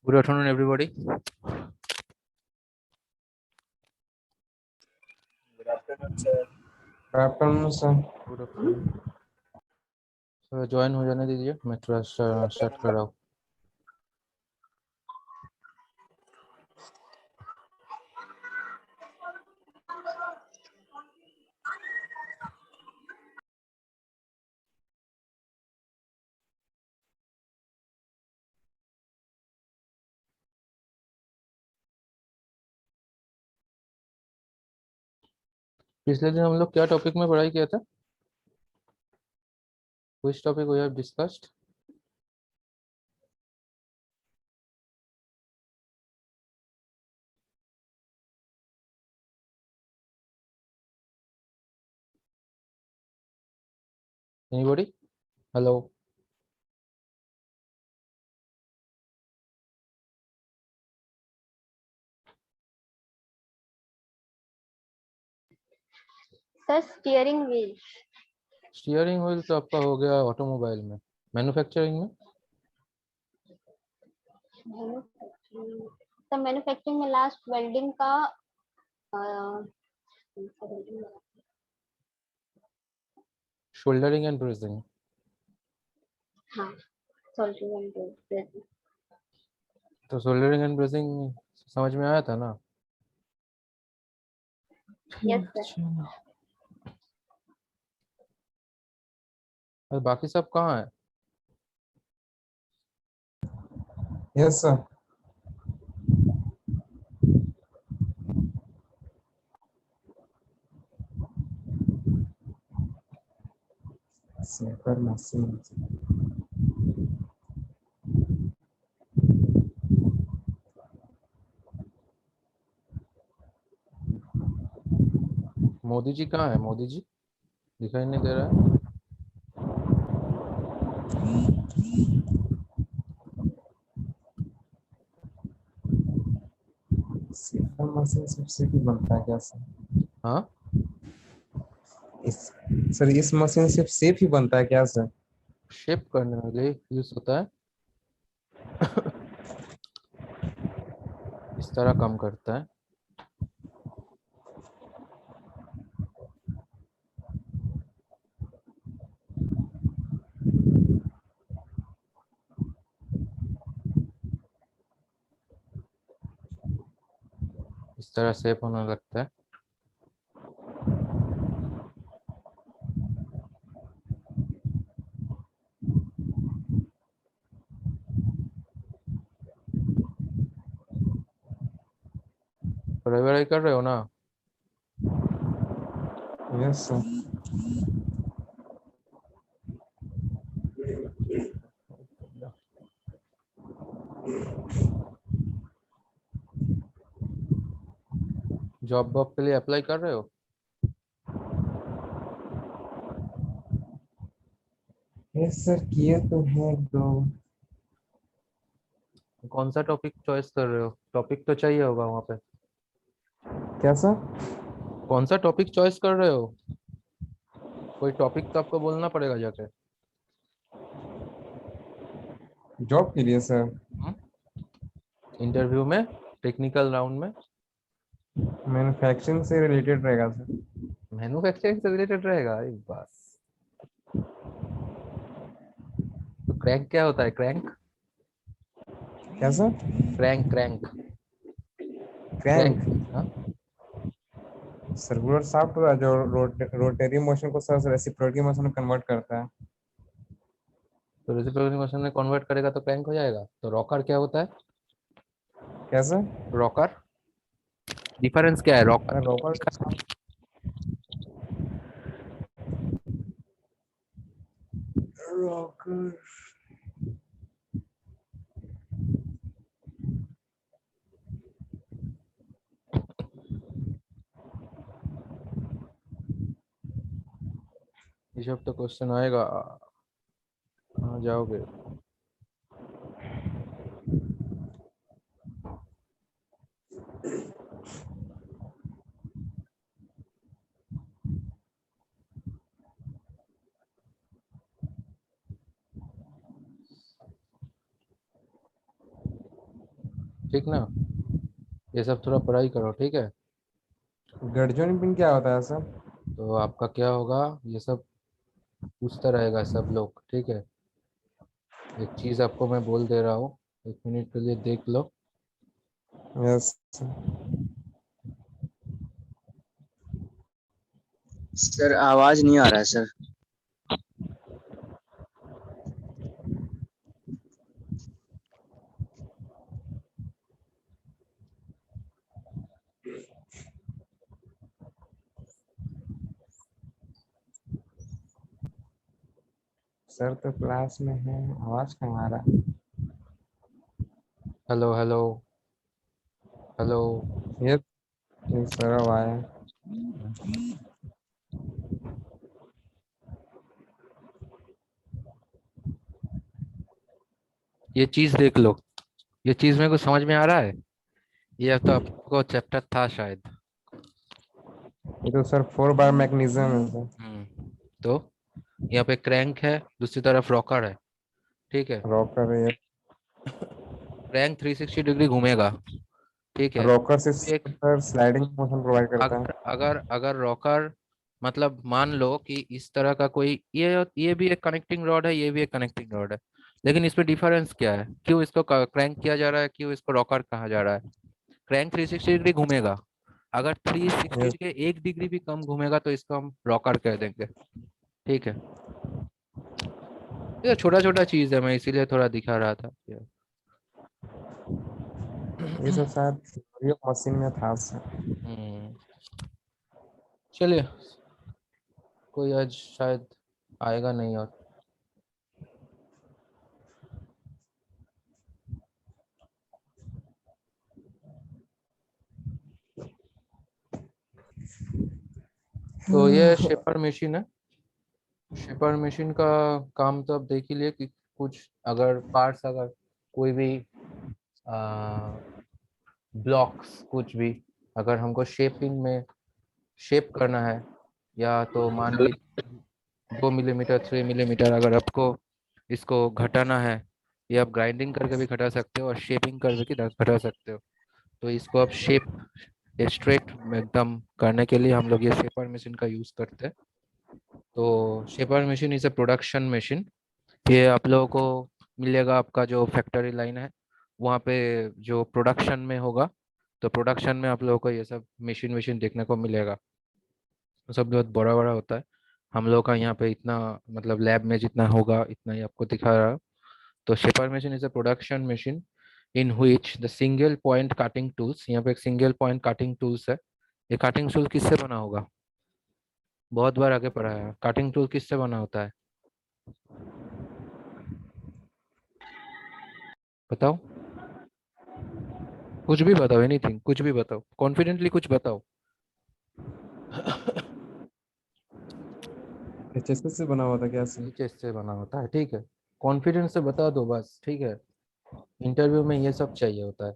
Good afternoon, everybody. Good afternoon, sir. Good afternoon, sir. Good afternoon. So join हो जाने दीजिए, मैं थोड़ा स्टार्ट कर रहा हूँ. पिछले दिन हम लोग क्या टॉपिक में पढ़ाई किया था? Which topic we have discussed? Anybody? Hello. Sir steering wheel steering wheel तो आपका हो गया ऑटोमोबाइल में. मैन्युफैक्चरिंग में तो मैन्युफैक्चरिंग में लास्ट वेल्डिंग का शोल्डरिंग एंड ब्रेसिंग. हाँ सोल्डरिंग एंड ब्रेसिंग. तो शोल्डरिंग एंड ब्रेसिंग समझ में आया था ना? Yes sir. और बाकी सब कहाँ है? Yes, sir. Safer machines. Modi ji कहाँ है? मोदी जी दिखाई नहीं दे रहा है. Safer machine सबसे भी बनता है क्या सर? हाँ, इस मशीन सिर्फ सेफ ही बनता है क्या सर? शेप करने में लिए यूज होता है. इस तरह काम करता है. इस तरह शेप होने लगता है. पढ़ाई वढ़ाई कर रहे हो ना? Yes, sir. जॉब वॉब के लिए अप्लाई कर रहे हो? Yes, sir. किए तो है दो. कौन सा टॉपिक चॉइस कर रहे हो? टॉपिक तो चाहिए होगा वहाँ पे. क्या सर? कौन सा टॉपिक चॉइस कर रहे हो? कोई टॉपिक तो आपको बोलना पड़ेगा जाके. जॉब के लिए सर? इंटरव्यू में, टेक्निकल राउंड में. मैन्युफैक्चरिंग से रिलेटेड रहेगा सर. मैन्युफैक्चरिंग से रिलेटेड रहेगा एक बस. तो क्रैंक क्या होता है? क्रैंक क्या सर? Crank crank crank. हाँ. सर्कुलर शाफ्ट होता है जो रोटरी मोशन को सर रेसिप्रोकेटिंग मोशन में कन्वर्ट करता है. तो रेसिप्रोकेटिंग मोशन में कन्वर्ट करेगा तो क्रैंक हो जाएगा. तो रॉकर क्या होता है? क्या सर? रॉकर डिफरेंस क्या है? रॉकर रॉकर रॉकर ये सब तो क्वेश्चन आएगा. कहाँ जाओगे? ठीक ना? ये सब थोड़ा पढ़ाई करो, ठीक है? गर्जन पिन क्या होता है सर? तो आपका क्या होगा, ये सब पूछता रहेगा सब लोग, ठीक है? एक चीज आपको मैं बोल दे रहा हूँ, 1 मिनट के लिए देख लो। यस। सर आवाज नहीं आ रहा है सर। सर तो क्लास में है, आवाज कहाँ आ रहा है? Hello hello hello. Yes. Yes sir, अब आया। ये चीज देख लो, ये चीज मेरे को समझ में आ रहा है? ये तो आपको चैप्टर था शायद। ये तो सर 4 बार मैकेनिज्म है सर। तो यहाँ पे क्रैंक है, दूसरी तरफ रॉकर है, ठीक है? रॉकर है। क्रैंक 360 डिग्री घूमेगा, ठीक है? रॉकर से एक, सर स्लाइडिंग मोशन प्रोवाइड करता अगर है। अगर अगर रॉकर, मतलब मान लो कि इस तरह का कोई, ये भी एक कनेक्टिंग रॉड है, ये भी एक कनेक्टिंग रॉड है, लेकिन इसमें डिफरेंस क्या है? क्यों इसको क्रैंक किया जा रहा है, क्यों इसको रॉकर कहा जा रहा है? क्रैंक 360 डिग्री घूमेगा, अगर 360 यस। के 1 डिग्री भी कम घूमेगा तो इसको हम रॉकर कह देंगे, ठीक है? ये छोटा छोटा चीज है, मैं इसीलिए थोड़ा दिखा रहा था। ये सब शायद थ्योरी ऑफ मशीन में था सर। हम्म, चलिए, कोई आज शायद आएगा नहीं और। तो ये शेपर मशीन है। शेपर मशीन का काम तो अब देख ही लिए कि कुछ अगर पार्ट्स, अगर कोई भी ब्लॉक्स, कुछ भी अगर हमको शेपिंग में शेप करना है, या तो मान ली 2 मिलीमीटर 3 मिलीमीटर, अगर आपको इसको घटाना है, ये आप ग्राइंडिंग करके भी घटा सकते हो और शेपिंग करके भी घटा सकते हो। तो इसको आप शेप स्ट्रेट में एकदम करने के लिए हम लोग ये शेपर मशीन का यूज करते हैं। तो shaper machine is a production machine. ये आप लोगों को मिलेगा, आपका जो फैक्ट्री लाइन है वहाँ पे जो प्रोडक्शन में होगा, तो प्रोडक्शन में आप लोगों को ये सब मशीन मशीन देखने को मिलेगा। तो सब बहुत बड़ा बड़ा होता है। हम लोग का यहाँ पे इतना, मतलब लैब में जितना होगा इतना ही आपको दिखा रहा हूँ। तो shaper machine is a production machine in which the single point cutting tools, यहाँ पे एक सिंगल पॉइंट कटिंग टूल्स है। ये कटिंग टूल किससे बना होगा? बहुत बार आगे पढ़ा है, कटिंग टूल किससे बना होता है? बताओ, कुछ भी बताओ, एनीथिंग, कुछ भी बताओ, कॉन्फिडेंटली कुछ बताओ। एचएसएस से बना हुआ था क्या सर? एचएस से बना होता है, ठीक है? कॉन्फिडेंस से बता दो बस, ठीक है? इंटरव्यू में ये सब चाहिए होता है।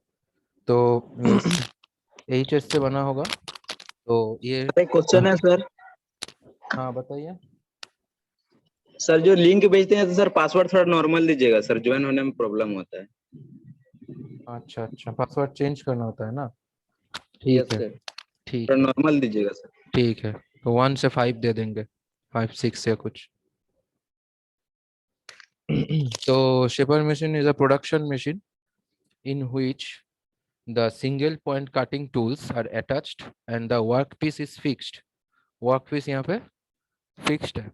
तो यस। एचएस से बना होगा। तो ये, एक क्वेश्चन है सर। हाँ बताइए। सर जो लिंक भेजते हैं तो सर पासवर्ड थोड़ा नॉर्मल दीजिएगा सर, ज्वाइन होने में प्रॉब्लम होता है। अच्छा अच्छा, पासवर्ड चेंज करना होता है ना? ठीक यस है, सर, ठीक थोड़ा है, नॉर्मल दीजिएगा सर। ठीक है। तो 1 से 5 दे देंगे, 5 6 या कुछ। तो shaper machine is a production machine in which the single point cutting tools are attached and the workpiece is fixed. Workpiece यहाँ पे फिक्स्ड है।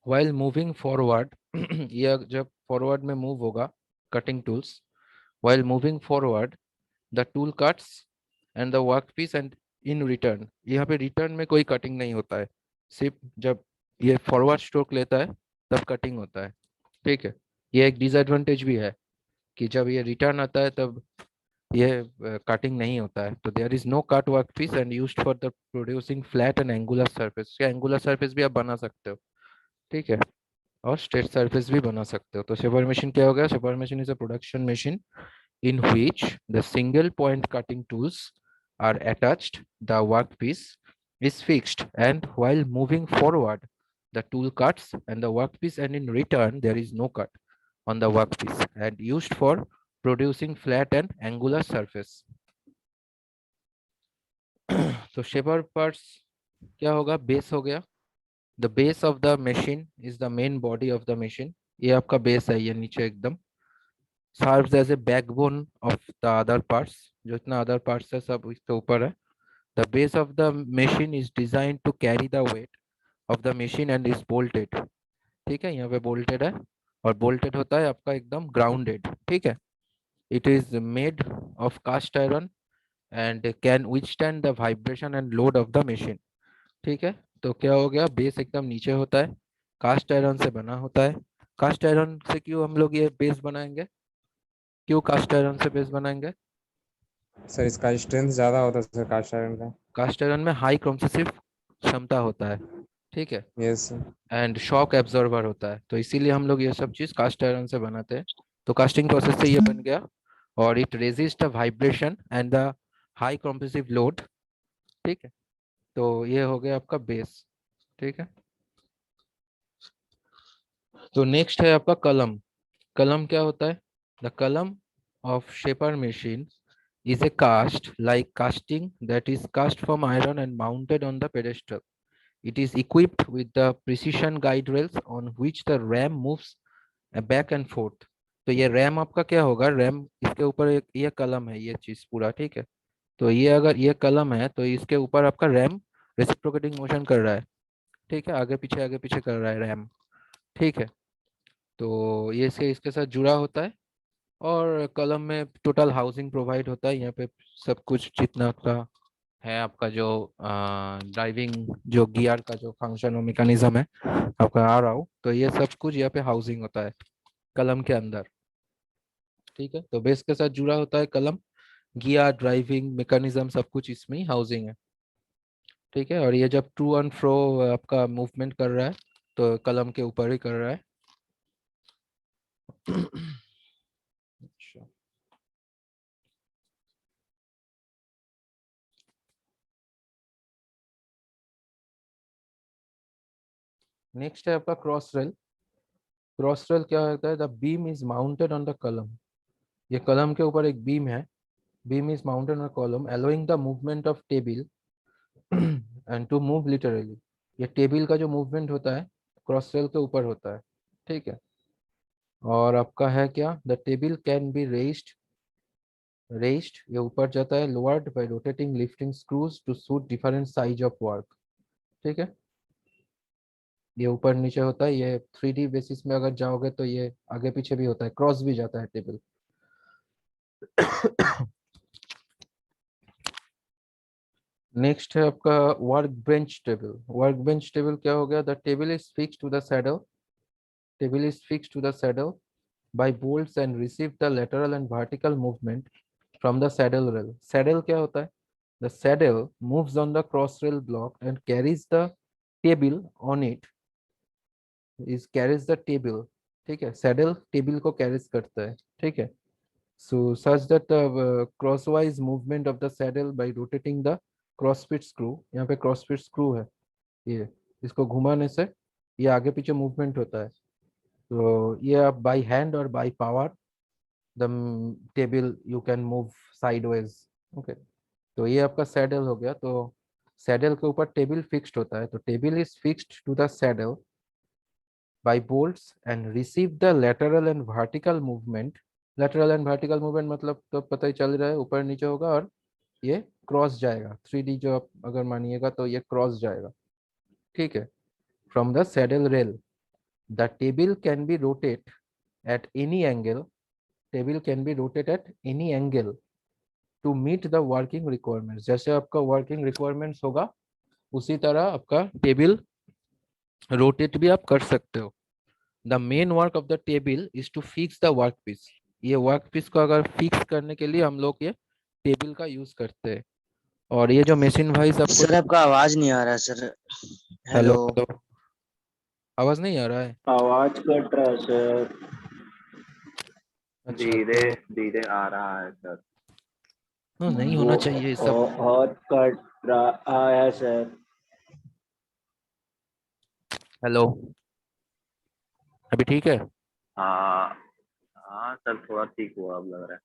while moving forward, ये जब फॉरवर्ड में मूव होगा cutting tools, while moving forward the tool cuts and the workpiece, and in return, यहाँ पे return में कोई कटिंग नहीं होता है, सिर्फ जब ये फॉरवर्ड स्ट्रोक लेता है तब कटिंग होता है, ठीक है? ये एक डिसएडवांटेज भी है कि जब ये रिटर्न आता है तब ये कटिंग नहीं होता है। तो there is no cut work piece and used for the producing flat and angular surface. क्या एंगुलर सरफेस भी आप बना सकते हो, ठीक है? और स्ट्रेट सरफेस भी बना सकते हो। तो शेपर मशीन क्या हो गया? Shaper machine is a production machine in which the single point cutting tools are attached, the workpiece is fixed, and while moving forward the tool cuts and the workpiece, and in return there is no cut on the workpiece and used for producing flat and angular surface. तो shaper parts क्या होगा, base हो गया. The base of the machine is the main body of the machine. ये आपका base है, ये नीचे एकदम serves as a backbone of the other parts. जो इतना अदर पार्ट्स है सब इसके ऊपर है. The base of the machine is design to carry the weight of the machine and is bolted. ठीक है, यहाँ पे बोल्टेड है और बोल्टेड होता है आपका एकदम ग्राउंडेड. ठीक है. It is made of cast iron and can withstand the vibration and load of the machine. ठीक है. तो क्या हो गया, बेस एकदम नीचे होता है, कास्ट आयरन से बना होता है. कास्ट आयरन से क्यों हम लोग ये बेस बनाएंगे, क्यों कास्ट आयरन से बेस बनाएंगे? सर इसका स्ट्रेंथ ज्यादा होता है सर कास्ट आयरन का. कास्ट आयरन में हाई कॉम्प्रेसिव क्षमता होता है. ठीक है. Yes sir. And shock absorber होता है, तो इसीलिए हम लोग ये सब चीज कास्ट आयरन से बनाते हैं. तो कास्टिंग प्रोसेस से ये बन गया और it resist the vibration and the high compressive load. ठीक है. तो ये हो गया आपका बेस. ठीक है. तो नेक्स्ट है आपका कलम. कलम क्या होता है? द कलम of shaper machine is a cast like casting that is cast from iron and mounted on the pedestal. It is equipped with the precision guide rails on which the ram moves back and forth. तो ये RAM आपका क्या होगा, RAM इसके ऊपर एक ये कलम है, ये चीज पूरा. ठीक है. तो ये अगर ये कलम है तो इसके ऊपर आपका रैम रेसिप्रोकेटिंग मोशन कर रहा है. ठीक है, आगे पीछे कर रहा है रैम. ठीक है. तो ये इसके साथ जुड़ा होता है और कलम में टोटल हाउसिंग प्रोवाइड होता है. यहाँ पे सब कुछ जितना का है आपका जो ड्राइविंग जो गियर का जो फंक्शन और मैकेनिज्म है आपका आ रहा हूँ, तो ये सब कुछ यहाँ पे हाउसिंग होता है कलम के अंदर. ठीक है. तो बेस के साथ जुड़ा होता है कलम, गियर ड्राइविंग मैकेनिज्म सब कुछ इसमें ही हाउसिंग है. ठीक है. और ये जब टू एंड फ्रो आपका मूवमेंट कर रहा है तो कलम के ऊपर ही कर रहा है. अच्छा. नेक्स्ट है आपका क्रॉस रेल. क्रॉस रेल क्या होता है? The beam is mounted on the column. ये कलम के ऊपर एक बीम है. Beam is mounted on column allowing the movement of table and to move literally. ये टेबल का जो मूवमेंट होता है क्रॉस रेल के ऊपर होता है. ठीक है. और आपका है क्या, the table can be raised ये ऊपर जाता है, lowered by rotating lifting screws to suit different size of work. ठीक है. ये ऊपर नीचे होता है. ये 3D बेसिस में अगर जाओगे तो ये आगे पीछे भी होता है, क्रॉस भी जाता है टेबल. नेक्स्ट है आपका work bench table. Work bench table क्या हो गया, the table is fixed to the saddle. Table is fixed to the saddle by bolts and receive the lateral and vertical movement from the saddle rail. Saddle क्या होता है? The saddle moves on the cross rail block and carries the table on it. Is carries the table. ठीक है. Saddle table को carries करता है. ठीक है. So such that the crosswise movement of the saddle by rotating the crossfit screw. यहाँ पे crossfit screw है, ये इसको घुमाने से ये आगे पीछे मूवमेंट होता है. तो ये आप बाय हैंड और by power the table you can move sideways. Okay. तो ये आपका सैडल हो गया. तो सैडल के ऊपर टेबल फिक्स्ड होता है. तो table is fixed to the saddle by bolts and receive the lateral and vertical movement. lateral and vertical movement मतलब तो पता ही चल रहा है, ऊपर नीचे होगा और ये क्रॉस जाएगा. 3D जो आप अगर मानिएगा तो ये क्रॉस जाएगा. ठीक है. from the saddle rail the table can be rotate at any angle. table can be rotate at any angle to meet the working requirements. जैसे आपका working requirements होगा उसी तरह आपका टेबल रोटेट भी आप कर सकते हो. The main work of the table is to fix the work piece. ये वर्क पीस को अगर फिक्स करने के लिए हम लोग ये टेबल का यूज करते हैं. और ये जो मशीन वाइज आपको सर आपका आवाज नहीं आ रहा है सर. Hello hello. आवाज नहीं आ रहा है? आवाज कट रहा है सर. अच्छा. धीरे तो धीरे आ रहा है सर. नहीं होना चाहिए ये सब. बहुत कट रहा है सर. हेलो, अभी ठीक है? हाँ हाँ सर थोड़ा ठीक हुआ अब लग रहा है,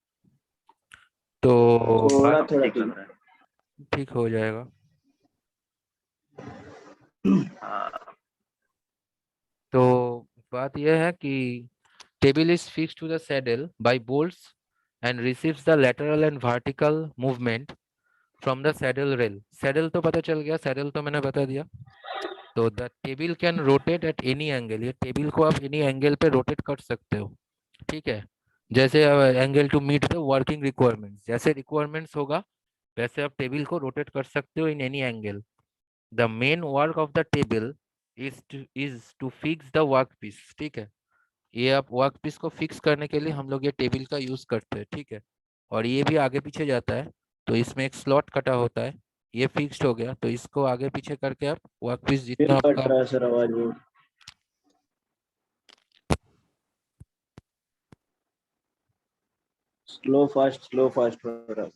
तो थोड़ा बात थोड़ा ठीक ठीक। लग रहा है। ठीक हो जाएगा। हाँ तो बात यह है कि table is fixed to the saddle by bolts and receives the lateral and vertical movement from the saddle rail. saddle तो पता चल गया, saddle तो मैंने बता दिया। तो the table can rotate at any angle, ये टेबल को आप एनी एंगल पे रोटेट कर सकते हो, ठीक है। जैसे angle to meet the working requirements, जैसे रिक्वायरमेंट्स होगा वैसे आप टेबल को रोटेट कर सकते हो in any angle. The main work of the table is to fix the work piece, ठीक है। ये आप वर्क पीस को फिक्स करने के लिए हम लोग ये टेबल का यूज करते हैं, ठीक है। और ये भी आगे पीछे जाता है, तो इसमें एक स्लॉट कटा होता है, ये फिक्स्ड हो गया, तो इसको आगे पीछे करके आप वर्क पीस फिर जितना कट आपका रहा है सर आवाज वो। स्लो फास्ट हो रहा है।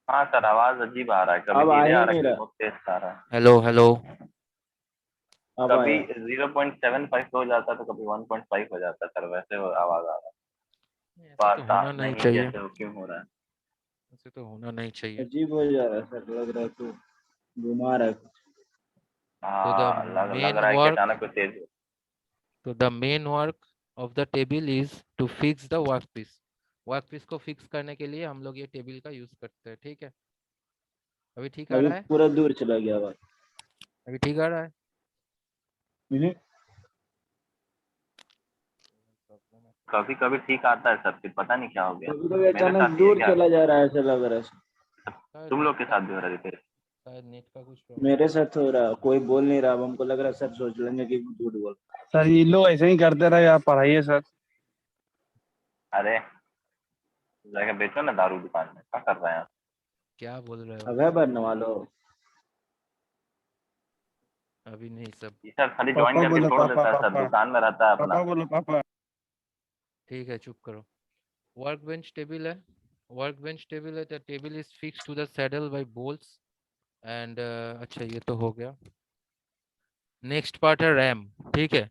हाँ सर आवाज अजीब आ रहा है, कभी अब आ धीरे ही आ रहा है, नहीं कभी रहा। बहुत तेज आ रहा है। Hello hello. अब कभी आया। 0.75 हो जाता है तो कभी 1.5 हो जाता है सर, वैसे वो आवाज आ रहा है। ऐसा तो पता होना नहीं नहीं चाहिए, कैसे वो क्यों हो रहा है। ऐसे तो होना नहीं चाहिए। अजीब हो जा रहा है सर, लग रहा है तो घुमा रहा है कुछ। तो द हाँ लग मेन रहा है कि वर्क अचानक कोई तेज। तो the main work of the table is to fix the work piece. Work piece को फिक्स करने के लिए हम लोग ये टेबल का यूज करते हैं, ठीक है। अभी ठीक आ अभी रहा है? पूरा दूर चला गया आवाज। अभी ठीक आ रहा है? हम्म। कभी कभी ठीक आता है सर, फिर पता नहीं क्या हो गया। कभी कभी मेरे अचानक साथ ही है दूर क्या, चला जा रहा है, ऐसा लग रहा है। शायद तुम नेट लोग के का साथ भी हो रहा है रितेश? शायद नेट का कुछ प्रॉब्लम। मेरे साथ हो रहा, कोई बोल नहीं रहा। अब हमको लग रहा है सब सोच लेंगे कि झूठ बोल। सर ये लोग ऐसे ही करते रहे, आप पढ़ाइए सर। अरे जाके बेचो ना दारू दुकान में, क्या कर रहे हैं आप? क्या बोल रहे हो? अब बनने वालो। अभी नहीं सब ये सर खाली ज्वाइन पापा करके बोलो, छोड़ पापा देता है सर, पापा दुकान में रहता है अपना। पापा बोलो पापा। ठीक है, चुप करो। वर्क बेंच टेबल है, वर्क बेंच टेबल है, the table is fixed to the saddle by bolts and अच्छा ये तो हो गया। नेक्स्ट पार्ट है रैम, ठीक है।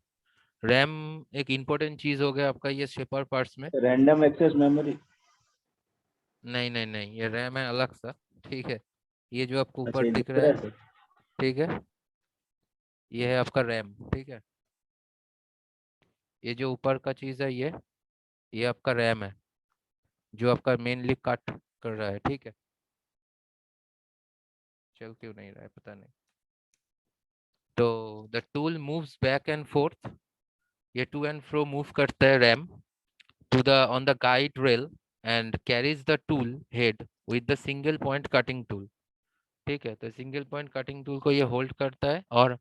रैम एक इम्पोर्टेंट चीज हो गया आपका ये शेपर पार्ट्स में। Random access memory. नहीं नहीं नहीं, ये रैम है अलग सा, ठीक है। ये जो आपको अच्छा ऊपर ये दिख रहा दूसरा है, है। ठीक है, ये है आपका रैम, ठीक है। ये जो ऊपर का चीज है ये आपका रैम है, जो आपका मेनली कट कर रहा है, ठीक है। चल क्यों नहीं रहा है पता नहीं। तो the tool moves back and forth, ये टू एंड फ्रो मूव करता है ram to the on the guide rail and carries the tool head with the single point cutting tool, ठीक है। तो सिंगल पॉइंट कटिंग टूल को ये hold करता है, और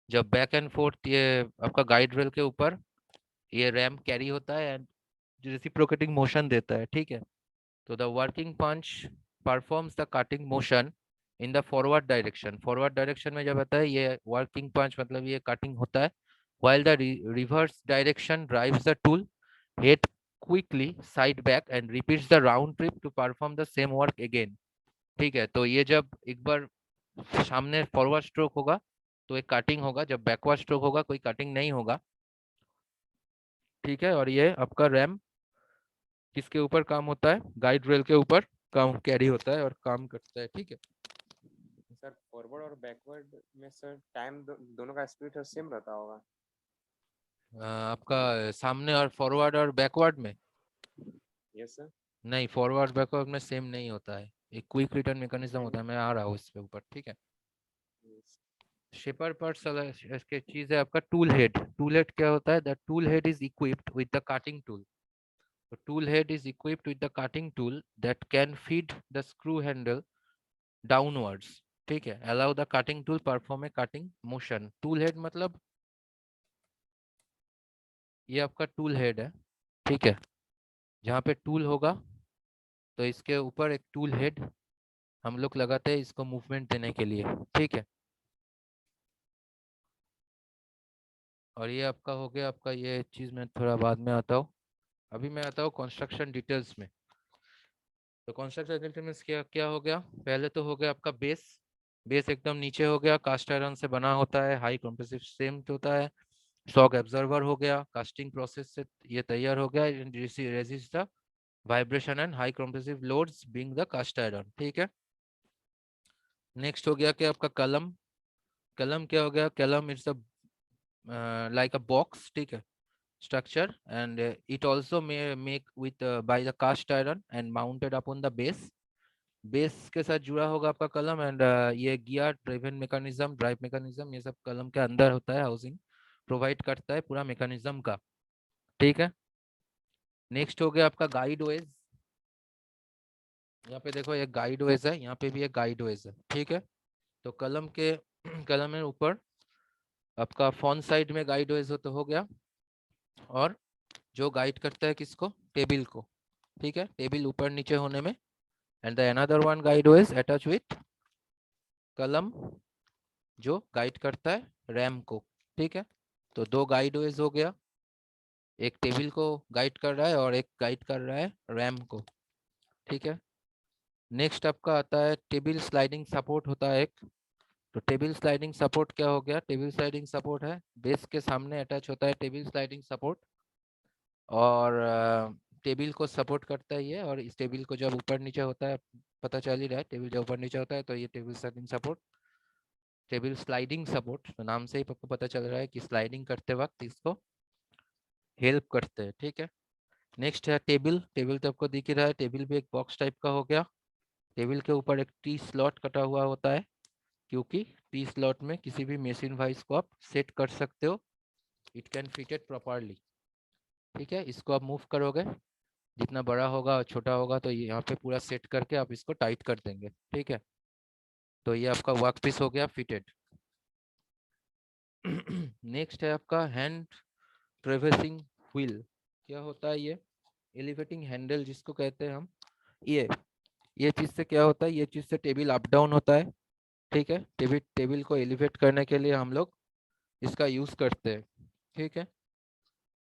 जब बैक एंड फोर्थ ये आपका गाइड रेल के ऊपर ये रैम कैरी होता है एंड रेसिप्रोकेटिंग मोशन देता है, ठीक है। तो the working punch performs the cutting motion in the forward direction, forward direction में जब आता है ये वर्किंग पंच मतलब ये कटिंग होता है, while the reverse direction drives the tool head quickly side back and repeats the round trip to perform the same work again, ठीक है। तो ये जब एक बार सामने फॉरवर्ड स्ट्रोक होगा तो एक कटिंग होगा, जब बैकवर्ड स्ट्रोक होगा कोई कटिंग नहीं होगा, ठीक है। और ये आपका रैम किसके ऊपर काम होता है? गाइड रेल के ऊपर काम कैरी होता है और काम करता है, ठीक है। सर फॉरवर्ड और बैकवर्ड में सर टाइम दोनों का स्पीड सेम रहता होगा? आपका सामने और फॉरवर्ड और बैकवर्ड में यस सर। नहीं, फॉरवर्ड बैकवर्ड में सेम नहीं होता है, एक क्विक रिटर्न मैकेनिज्म होता है, मैं आ रहा हूँ इस पे ऊपर, ठीक है। शेपर पार्ट्स इसके चीज है आपका टूल हेड। टूल हेड क्या होता है? The tool head is equipped with the cutting tool, the tool head is equipped with the cutting tool that can feed the screw handle downwards, ठीक है। allow the cutting tool perform a cutting motion। tool head मतलब ये आपका tool head है, ठीक है। जहाँ पे टूल होगा तो इसके ऊपर एक टूल हेड हम लोग लगाते हैं इसको मूवमेंट देने के लिए, ठीक है। और ये आपका हो गया, आपका ये चीज मैं थोड़ा बाद में आता हूँ, अभी मैं आता हूँ कंस्ट्रक्शन डिटेल्स में। तो कंस्ट्रक्शन डिटेल्स क्या क्या हो गया? पहले तो हो गया आपका बेस, बेस एकदम नीचे हो गया, कास्ट आयरन से बना होता है, हाई कंप्रेसिव स्ट्रेंथ होता है, शॉक एब्जॉर्बर हो गया, कास्टिंग प्रोसेस से ये तैयार हो गया, resist the vibration and high compressive loads being the cast iron. ठीक है, नेक्स्ट हो गया कि आपका कलम। कलम क्या हो गया? कलम इट्स like a box, ठीक है, structure, and it also may make with by the cast iron and mounted upon the base। Base के साथ जुड़ा होगा आपका कलम, एंड ये gear, driven mechanism, drive mechanism, ये सब कलम के अंदर होता है, हाउसिंग प्रोवाइड करता है पूरा मैकेनिज्म का। ठीक है, नेक्स्ट हो गया आपका गाइड वेज। यहाँ पे देखो एक गाइड वेज है, यहाँ पे भी एक गाइड वेज है। ठीक है, तो कलम के कलम में ऊपर आपका फ्रंट साइड में गाइड वेज हो गया, और जो गाइड करता है किसको? टेबल को। ठीक है, टेबल ऊपर नीचे होने में, and the another one guide ways attach with column जो गाइड करता है रैम को। ठीक है, तो दो गाइड वेज हो गया, एक टेबल को गाइड कर रहा है और एक गाइड कर रहा है रैम को। ठीक है, नेक्स्ट आपका आता है टेबल स्लाइडिंग सपोर्ट होता है एक। तो टेबल स्लाइडिंग सपोर्ट क्या हो गया? टेबल स्लाइडिंग सपोर्ट है बेस के सामने अटैच होता है टेबल स्लाइडिंग सपोर्ट, और टेबल को सपोर्ट करता है ये, और इस टेबल को जब ऊपर नीचे होता है, पता चल ही रहा है टेबल जब ऊपर नीचे होता है तो ये table sliding support, table sliding support, तो नाम से ही आपको पता चल रहा है कि स्लाइडिंग करते वक्त इसको हेल्प करते हैं। ठीक है, नेक्स्ट है टेबल। टेबल तो आपको दिख ही रहा है, टेबल भी एक बॉक्स टाइप का हो गया। टेबल के ऊपर एक टी स्लॉट कटा हुआ होता है, क्योंकि टी स्लॉट में किसी भी मशीन वाइज को आप सेट कर सकते हो, it can fit it properly. ठीक है, इसको आप मूव करोगे, जितना बड़ा होगा और छोटा होगा तो ये यहाँ पे पूरा सेट करके आप इसको टाइट कर देंगे। ठीक है, तो ये आपका वर्क पीस हो गया फिटेड। नेक्स्ट है आपका हैंड ट्रेवर्सिंग व्हील। क्या होता है ये? एलिवेटिंग हैंडल जिसको कहते हैं हम। ये चीज से क्या होता है? ये चीज से टेबल अप डाउन होता है। ठीक है, टेबल को एलिवेट करने के लिए हम लोग इसका यूज करते हैं। ठीक है,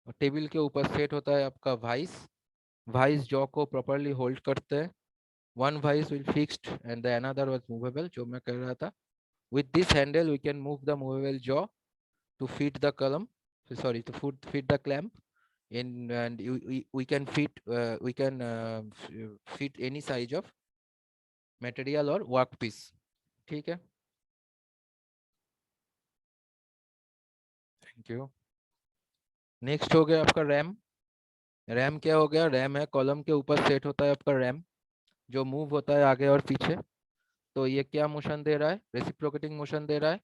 और टेबल के ऊपर सेट होता है आपका वाइस। वाइस जॉ को प्रॉपरली होल्ड करते हैं। One vice will fixed and the another was movable, जो मैं कह रहा था। With this handle we can move the movable jaw to fit the column, sorry, to fit the clamp in, and we can fit any size of material or workpiece। ठीक है, thank you. Next हो गया आपका RAM. RAM क्या हो गया? RAM है column के ऊपर सेट होता है आपका रैम, जो मूव होता है आगे और पीछे। तो ये क्या मोशन दे रहा है? रेसिप्रोकेटिंग मोशन दे रहा है।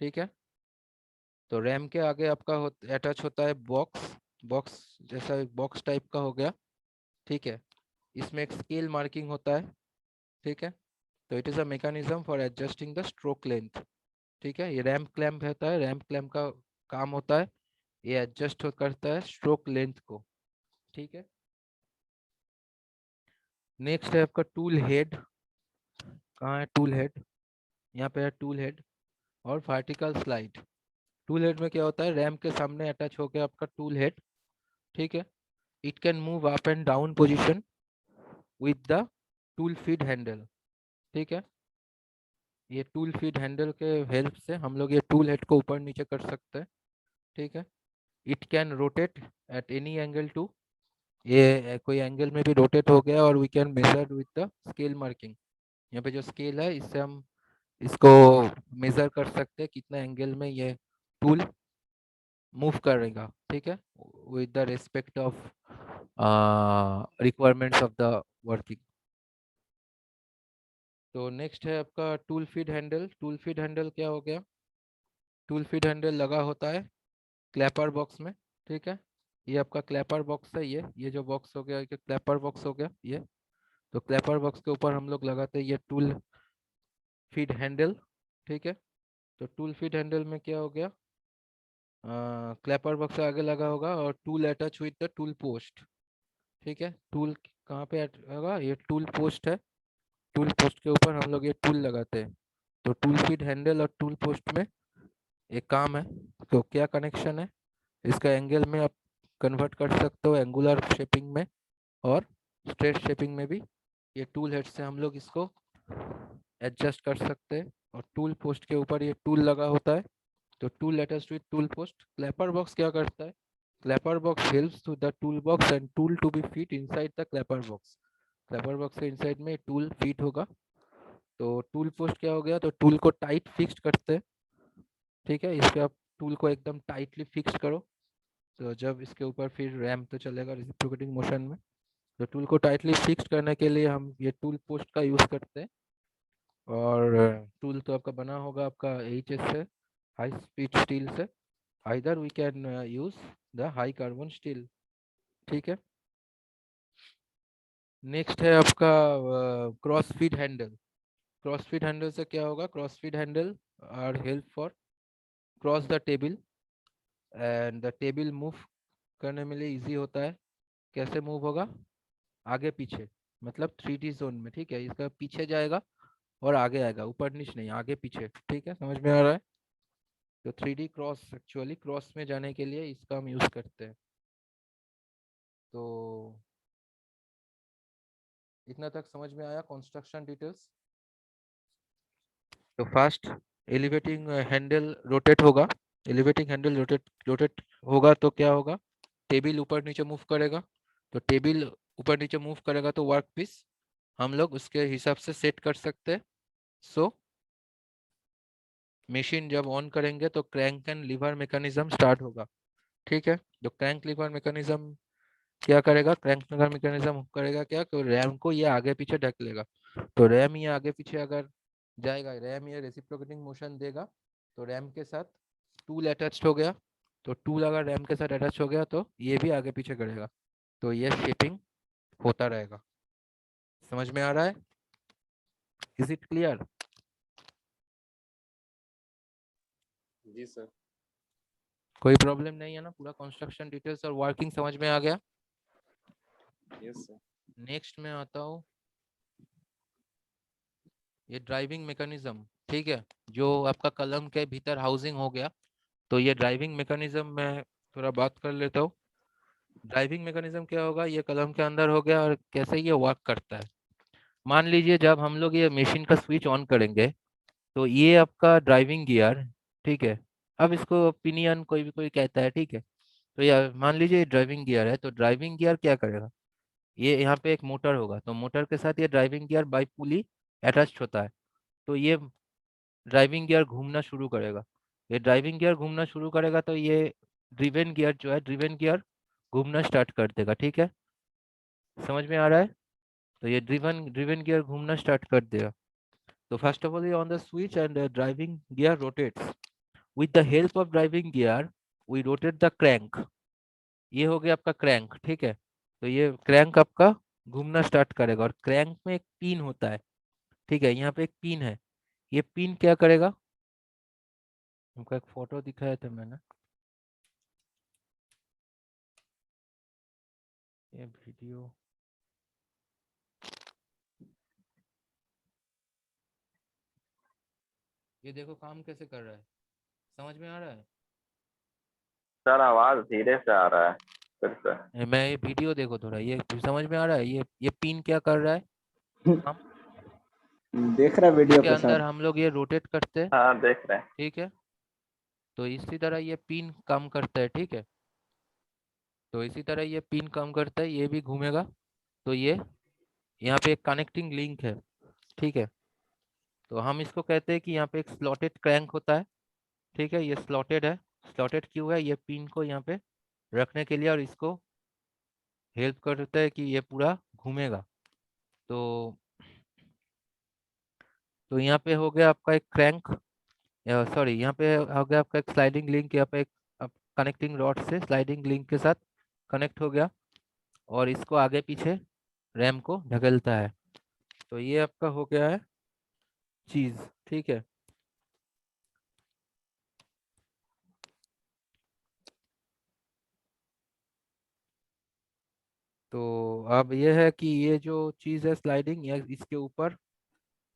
ठीक है, तो रैम के आगे आपका अटैच होता है बॉक्स। बॉक्स जैसा एक बॉक्स टाइप का हो गया। ठीक है, इसमें एक स्केल मार्किंग होता है। ठीक है, तो it is a mechanism for adjusting the stroke length. ठीक है, ये रैम्प क्लैम्प होता है, रैम्प क्लैम्प का काम होता है ये एडजस्ट करता है स्ट्रोक लेंथ को। ठीक है, नेक्स्ट है आपका टूल हेड। कहाँ है टूल हेड? यहाँ पे है टूल हेड और वर्टिकल स्लाइड। टूल हेड में क्या होता है? रैम के सामने अटैच हो गया आपका टूल हेड। ठीक है, it can move up and down position with the tool feed handle. ठीक है, ये टूल फीड हैंडल के हेल्प से हम लोग ये टूल हेड को ऊपर नीचे कर सकते हैं। ठीक है, it can rotate at any angle to, ये कोई एंगल में भी रोटेट हो गया, और we can measure with the scale marking. यहाँ पे जो स्केल है इससे हम इसको मेजर कर सकते हैं कितना एंगल में ये टूल मूव करेगा। ठीक है, with the respect of requirements of the working. तो नेक्स्ट है आपका tool feed handle. Tool feed handle क्या हो गया? टूल फीड हैंडल लगा होता है क्लैपर बॉक्स में। ठीक है, ये आपका क्लैपर बॉक्स है, ये जो बॉक्स हो गया ये क्लैपर बॉक्स हो गया ये। तो क्लैपर बॉक्स के ऊपर हम लोग लगाते हैं ये टूल फीड हैंडल। ठीक है, तो टूल फीड हैंडल में क्या हो गया? क्लैपर बॉक्स से आगे लगा होगा और tool attach with the tool post. ठीक है, टूल कहाँ पे होगा? ये टूल पोस्ट है, टूल पोस्ट के ऊपर हम लोग ये टूल लगाते हैं। तो टूल फीड हैंडल और टूल पोस्ट में एक काम है, तो क्या कनेक्शन है? इसका एंगल में आप कन्वर्ट कर सकते हो एंगुलर शेपिंग में और स्ट्रेट शेपिंग में भी। ये टूल हेड से हम लोग इसको एडजस्ट कर सकते हैं, और टूल पोस्ट के ऊपर ये टूल लगा होता है। तो tool attached with tool post. Clapper box क्या करता है? Clapper box helps to the tool box and tool to be fit inside the clapper box. Clapper box के इनसाइड में टूल फिट होगा। तो टूल पोस्ट क्या हो गया? तो टूल को टाइट फिक्स्ड करते हैं, ठीक है। इसके आप टूल को एकदम टाइटली फिक्स करो, तो जब इसके ऊपर फिर रैम तो चलेगा रेसिप्रोकेटिंग मोशन में। तो टूल को टाइटली फिक्स करने के लिए हम ये टूल पोस्ट का यूज़ करते हैं। और टूल तो आपका बना होगा आपका HS से, हाई स्पीड स्टील से। Either we can use the high carbon steel, ठीक है। नेक्स्ट है आपका cross feed handle. Cross feed handle से क्या होगा? Cross feed handle are help for cross the table and the table move करने में लिए इजी होता है। कैसे मूव होगा? आगे पीछे, मतलब 3D जोन में, ठीक है। इसका पीछे जाएगा और आगे आएगा, ऊपर नीचे नहीं, आगे पीछे, ठीक है। समझ में आ रहा है? तो 3D क्रॉस, एक्चुअली क्रॉस में जाने के लिए इसका हम यूज करते हैं। तो इतना तक समझ में आया कंस्ट्रक्शन डिटेल्स। तो फर्स्ट एलिवेटिंग हैंडल रोटेट होगा। एलिवेटिंग हैंडल रोटेट होगा तो क्या होगा? टेबल ऊपर नीचे मूव करेगा। तो टेबल ऊपर नीचे मूव करेगा तो वर्क पीस हम लोग उसके हिसाब से सेट कर सकते हैं। सो मशीन जब ऑन करेंगे तो crank and liver mechanism start होगा, ठीक है। जो क्रैंक लीवर मैकेनिज्म क्या करेगा? क्रैंक लीवर मैकेनिज्म करेगा क्या? तो रैम को ये आगे पीछे ढकेलेगा। तो रैम ये आगे पीछे अगर जाएगा, रैम ये रेसिप्रोकेटिंग मोशन देगा, तो रैम के साथ टूल अटैच्ड हो गया। तो टूल अगर रैम के साथ अटैच हो गया तो ये भी आगे पीछे करेगा। तो ये शेपिंग होता रहेगा। समझ में आ रहा है? Is it clear? जी सर। कोई प्रॉब्लम नहीं है ना? पूरा कंस्ट्रक्शन डिटेल्स और वर्किंग समझ में आ गया? Yes sir. नेक्स्ट में आता हूँ ये ड्राइविंग मैकेनिज्म, ठीक है। जो आपका कलम के भीतर हाउसिंग हो गया, तो ये ड्राइविंग मैकेनिज्म में थोड़ा बात कर लेता हूँ। ड्राइविंग मैकेनिज्म क्या होगा? ये कलम के अंदर हो गया और कैसे ये वर्क करता है। मान लीजिए जब हम लोग ये मशीन का स्विच ऑन करेंगे तो ये आपका ड्राइविंग गियर, ठीक है। अब इसको पिनियन कोई भी कोई कहता है, ठीक है। तो यार मान लीजिए ड्राइविंग गियर है, तो ड्राइविंग गियर क्या करेगा? ये यहाँ पे एक मोटर होगा, तो मोटर के साथ ये driving gear by pulley attached होता है। तो ये ड्राइविंग गियर घूमना शुरू करेगा। ये ड्राइविंग गियर घूमना शुरू करेगा तो ये ड्रिवन गियर जो है, ड्रिवन गियर घूमना स्टार्ट कर देगा, ठीक है। समझ में आ रहा है? तो ये ड्रिवन ड्रिवन गियर घूमना स्टार्ट कर देगा। तो फर्स्ट ऑफ ऑल ये on the switch and driving gear rotates. With the help of driving gear we rotate the crank. ये हो गया आपका क्रैंक, ठीक है। तो ये क्रैंक आपका घूमना स्टार्ट करेगा और क्रैंक में एक पिन होता है, ठीक है। यहाँ पे एक पिन है। ये पिन क्या करेगा? हमको एक फोटो दिखाया था मैंने, ये वीडियो, ये देखो काम कैसे कर रहा है। समझ में आ रहा है? सर आवाज धीरे से आ रहा है फिर से। मैं ये वीडियो देखो थोड़ा, ये समझ में आ रहा है? ये पिन क्या कर रहा है? हम देख रहा वीडियो इसके अंदर प्रसाद। हम लोग ये रोटेट करते हैं, हाँ देख रहे हैं। ठीक है। तो इसी तरह ये पिन काम करता है, ठीक है। तो इसी तरह ये पिन काम करता है, ये भी घूमेगा। तो ये यहाँ पे एक कनेक्टिंग लिंक है, ठीक है। तो हम इसको कहते हैं कि यहाँ पे एक स्लॉटेड क्रैंक होता है, ठीक है। ये स्लॉटेड है। स्लॉटेड क्यों है? ये पिन को यहाँ पे रखने के लिए और इसको हेल्प करता है कि ये पूरा घूमेगा। तो यहाँ पे हो गया आपका एक क्रैंक, सॉरी यहाँ पे हो गया आपका एक स्लाइडिंग लिंक। यहाँ पे एक कनेक्टिंग रॉड से स्लाइडिंग लिंक के साथ कनेक्ट हो गया और इसको आगे पीछे रैम को ढकेलता है। तो ये आपका हो गया है चीज, ठीक है। तो अब ये है कि ये जो चीज है स्लाइडिंग, या इसके ऊपर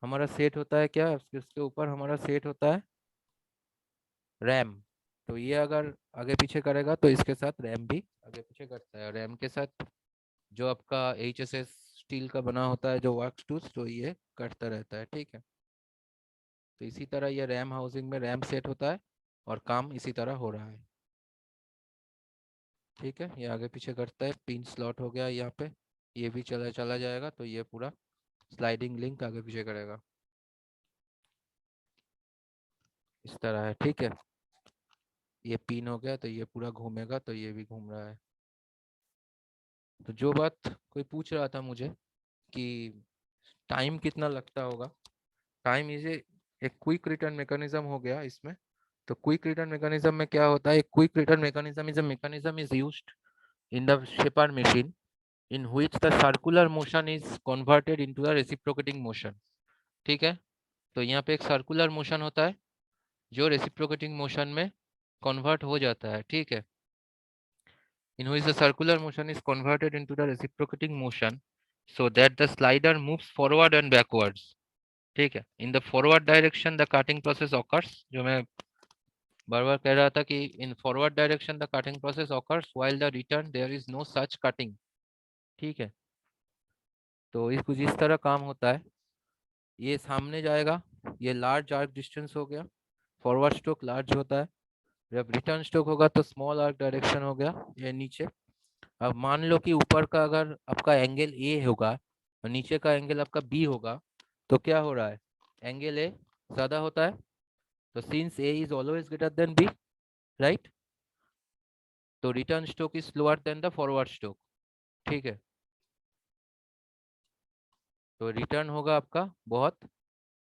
हमारा सेट होता है क्या? इसके ऊपर हमारा सेट होता है रैम। तो ये अगर आगे पीछे करेगा तो इसके साथ रैम भी आगे पीछे करता है। रैम के साथ जो आपका HSS स्टील का बना होता है जो वर्क टूल्स, तो ये करता रहता है, ठीक है। तो इसी तरह ये रैम हाउसिंग में रैम सेट होता है और काम इसी तरह हो रहा है। ठीक है, ये आगे पीछे करता है, पिन स्लॉट हो गया यहाँ पे, ये भी चला चला जाएगा, तो ये पूरा स्लाइडिंग लिंक आगे पीछे करेगा इस तरह है। ठीक है, ये पिन हो गया तो ये पूरा घूमेगा, तो ये भी घूम रहा है। तो जो बात कोई पूछ रहा था मुझे कि टाइम कितना लगता होगा, टाइम इज एक क्विक रिटर्न मैकेनिज्म हो गया इसमें। तो क्विक रिटर्न मैकेनिज्म में क्या होता है, quick return mechanism is a mechanism is used in the Shepard machine in which the circular motion is converted into the reciprocating motion। ठीक है, तो यहाँ पे एक सर्कुलर मोशन होता है जो रेसिप्रोकेटिंग मोशन में कन्वर्ट हो जाता है। ठीक है, in which the circular motion is converted into the reciprocating motion so that the slider moves forward and backwards। ठीक है, in the forward direction the cutting process occurs, जो मैं बार बार कह रहा था कि in forward direction the cutting process occurs while the return there is no such cutting। ठीक है, तो इस कुछ इस तरह काम होता है। ये सामने जाएगा, ये लार्ज आर्क डिस्टेंस हो गया, फॉरवर्ड स्ट्रोक लार्ज होता है, जब रिटर्न स्ट्रोक होगा तो स्मॉल आर्क डायरेक्शन हो गया, ये नीचे। अब मान लो कि ऊपर का अगर आपका एंगल ए होगा और नीचे का एंगल आपका बी होगा, तो क्या हो रहा है, एंगल ए ज़्यादा होता है, तो since a is always greater than b, right, तो return stroke is slower than the forward stroke. ठीक है, तो रिटर्न होगा आपका बहुत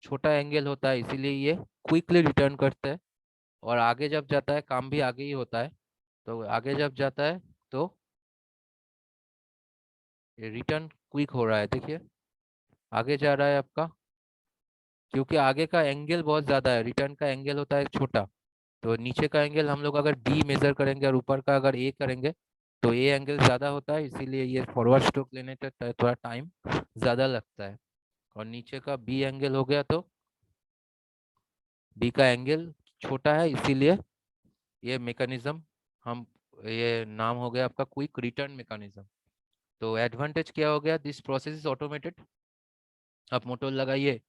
छोटा एंगल होता है, इसीलिए ये क्विकली रिटर्न करता है, और आगे जब जाता है काम भी आगे ही होता है, तो आगे जब जाता है तो ये रिटर्न क्विक हो रहा है। देखिए आगे जा रहा है आपका, क्योंकि आगे का एंगल बहुत ज़्यादा है, रिटर्न का एंगल होता है छोटा, तो नीचे का एंगल हम लोग अगर डी मेजर करेंगे और ऊपर का अगर ए करेंगे तो ए एंगल ज़्यादा होता है, इसीलिए ये फॉरवर्ड स्ट्रोक लेने तक थोड़ा टाइम ज़्यादा लगता है। और नीचे का बी एंगल हो गया तो बी का एंगल छोटा है, इसीलिए ये मैकेनिज्म हम, ये नाम हो गया आपका क्विक रिटर्न मैकेनिज्म। तो एडवांटेज क्या हो गया, दिस प्रोसेस इज ऑटोमेटेड। आप मोटर लगाइए,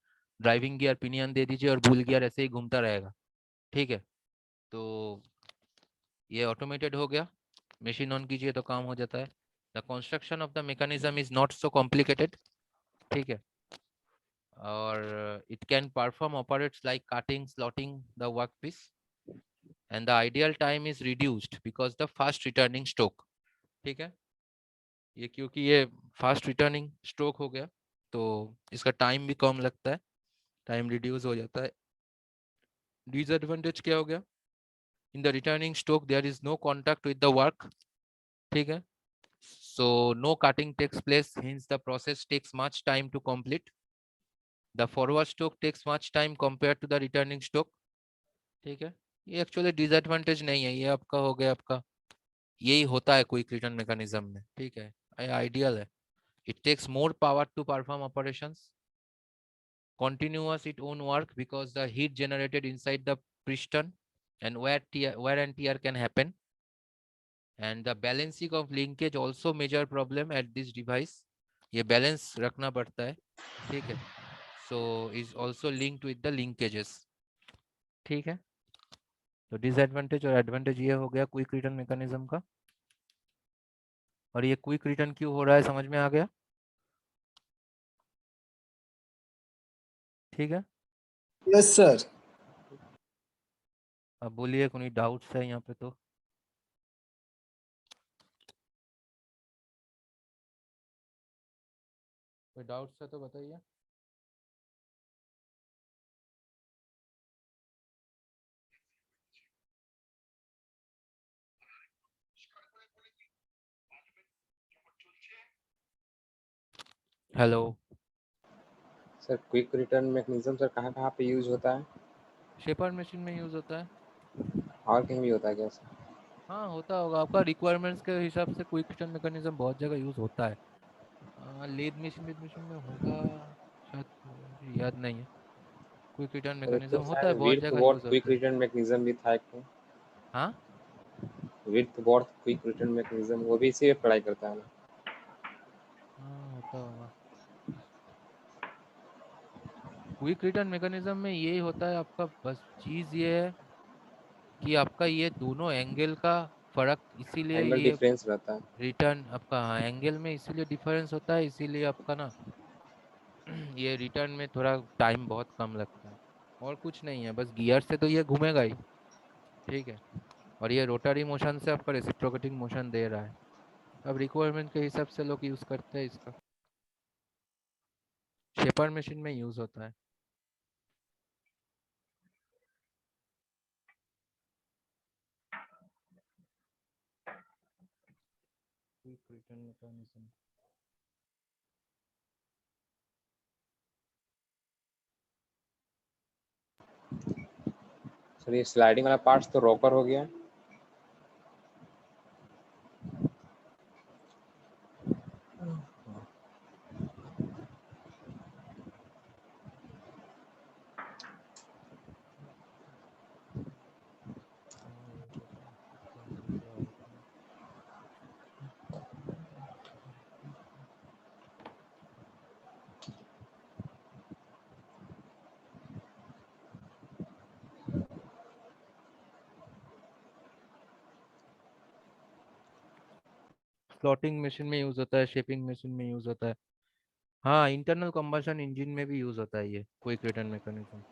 ड्राइविंग गियर पिनियन दे दीजिए और व्हील गियर ऐसे ही घूमता रहेगा। ठीक है, तो ये ऑटोमेटेड हो गया, मशीन ऑन कीजिए तो काम हो जाता है। The construction of the mechanism is not so complicated. ठीक है, और it can perform operates like cutting slotting the work piece and the ideal time is reduced because the fast returning stroke। ठीक है, ये क्योंकि ये फास्ट रिटर्निंग स्ट्रोक हो गया तो इसका टाइम भी कम लगता है, टाइम रिड्यूस हो जाता है। डिसएडवांटेज क्या हो गया, in the returning stroke there is no contact with the work. ठीक है, so no cutting takes place, hence the process takes much time to complete। the forward stroke takes much time compared to the returning stroke। ठीक है, ये actually disadvantage नहीं है, ये आपका हो गया, आपका यही होता है क्विक रिटर्न मैकेनिज्म में। ठीक है, ये आइडियल है। It takes more power to perform operations, continuous its own work because the heat generated inside the piston and wear and tear can happen, and the balancing of linkage also major problem at this device। ये balance रखना पड़ता है। ठीक है, so is also linked with the linkages। ठीक है, तो disadvantage और एडवांटेज ये हो गया क्विक रिटर्न मैकेनिज्म का। और ये क्विक रिटर्न क्यों हो रहा है समझ में आ गया। ठीक है, यस सर। अब बोलिए कोई डाउट्स है यहाँ पे तो। कोई डाउट्स है तो बताइए। Hello sir quick return mechanism sir कहाँ कहाँ पे यूज होता है, शेपर्ड मशीन में यूज होता है। और कहीं भी होता है क्या सर? हाँ होता होगा, आपका रिक्वायरमेंट्स के हिसाब से क्विक रिटर्न मैकेनिज्म बहुत जगह यूज होता है। लीड मशीन में होगा शायद, मुझे याद नहीं है। क्विक रिटर्न सर एक मैकेनिज्म तो होता है, शायद बहुत विड्थ जगह वॉट यूज क्विक होता है। रिटर्न मैकेनिज्म भी था एक तो, हाँ width what quick return mechanism, वो भी इसी पे पढ़ाई करता है ना? हाँ होता होगा। क्विक रिटर्न मैकेनिज्म में यही होता है आपका, बस चीज ये है कि आपका ये दोनों एंगल का फर्क, इसीलिए एंगल ये डिफरेंस रहता है। रिटर्न आपका, हाँ एंगल में इसीलिए डिफरेंस होता है, इसीलिए आपका ना ये रिटर्न में थोड़ा टाइम बहुत कम लगता है, और कुछ नहीं है, बस गियर से तो ये घूमेगा ही, ठीक है, और ये रोटरी मोशन से आपका रेसिप्रोकेटिंग मोशन दे रहा है। अब रिक्वायरमेंट के हिसाब से लोग यूज़ करते हैं इसका, शेपर मशीन में यूज़ होता है। Quick return mechanism. सर ये स्लाइडिंग वाला पार्ट्स तो रॉकर हो गया। स्लॉटिंग मशीन में यूज़ होता है, शेपिंग मशीन में यूज़ होता है, हाँ इंटरनल कंबशन इंजन में भी यूज़ होता है ये क्विक रिटर्न मैकेनिज्म।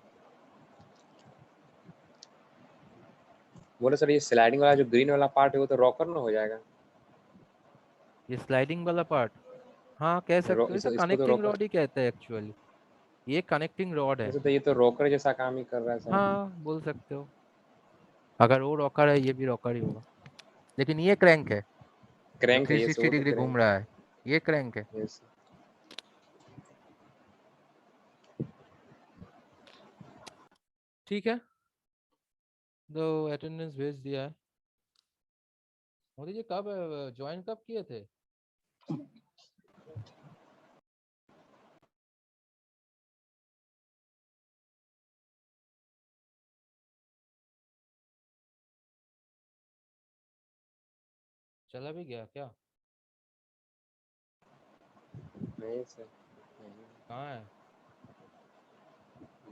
बोले सर ये स्लाइडिंग वाला जो ग्रीन वाला पार्ट है वो तो रॉकर ना हो जाएगा। ये स्लाइडिंग वाला पार्ट, हाँ कह सकते हो, इसे इसको तो कनेक्टिंग रॉकर, रॉड ही कहते हैं एक्चुअली, ये कनेक्टिंग रॉड है। वैसे तो ये तो रॉकर जैसा काम ही कर रहा है सर। हाँ बोल सकते हो, अगर वो रॉकर है ये भी रॉकर ही होगा, लेकिन ये क्रैंक है जो क्रैंक है ये, 360 वो तो डिग्री घूम क्रैंक रहा है, ये क्रैंक है। है। Yes. ठीक है, तो अटेंडेंस भेज दिया है। मोदी जी कब ज्वाइन कब किए थे? चला भी गया क्या? नहीं सर, नहीं, कहाँ है?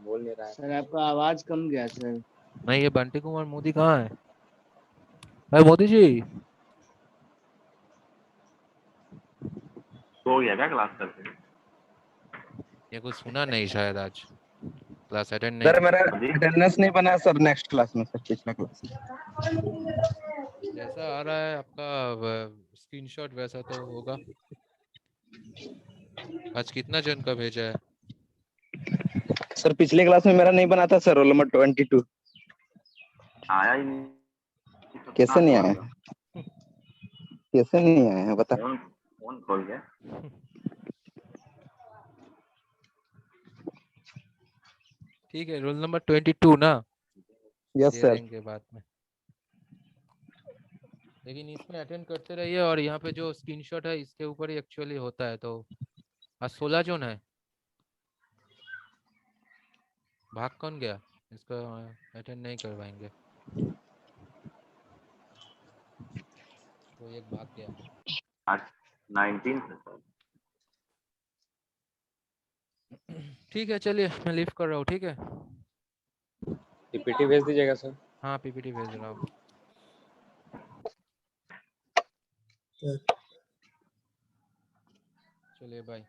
बोल नहीं रहा है। सर आपका आवाज कम गया सर। नहीं, ये बंटी कुमार मोदी कहाँ है? अरे मोदी जी, हो गया क्या क्लास करके? ये कुछ सुना नहीं शायद, आज क्लास अटेंड नहीं सर किया। मेरा हाँ जी। अटेंडेंस नहीं बना सर नेक्स्ट क्लास में, सर पिछला क्लास। जैसा आ रहा है आपका स्क्रीनशॉट वैसा तो होगा। आज कितना जन का भेजा है? सर पिछले क्लास में मेरा नहीं बना था सर, रोल नंबर 22। आया ही नहीं तो कैसे कहाँ नहीं से आया? होगा? कैसे नहीं आया है बता। फोन फोन खोल के। ठीक है, रोल नंबर 22 ना, यस दे सर। देंगे बाद में, लेकिन इसमें अटेंड करते रहिए, और यहाँ पे जो स्क्रीनशॉट है इसके ऊपर ही एक्चुअली होता है। तो आज 16 जून है, भाग कौन गया? इसको अटेंड नहीं करवाएंगे, तो एक भाग गया। आज 19 से सर। ठीक है चलिए, मैं लीव कर रहा हूँ, ठीक है। पीपीटी भेज दीजिएगा सर। हाँ पीपीटी भेज रहा हूँ। चलिए बाय।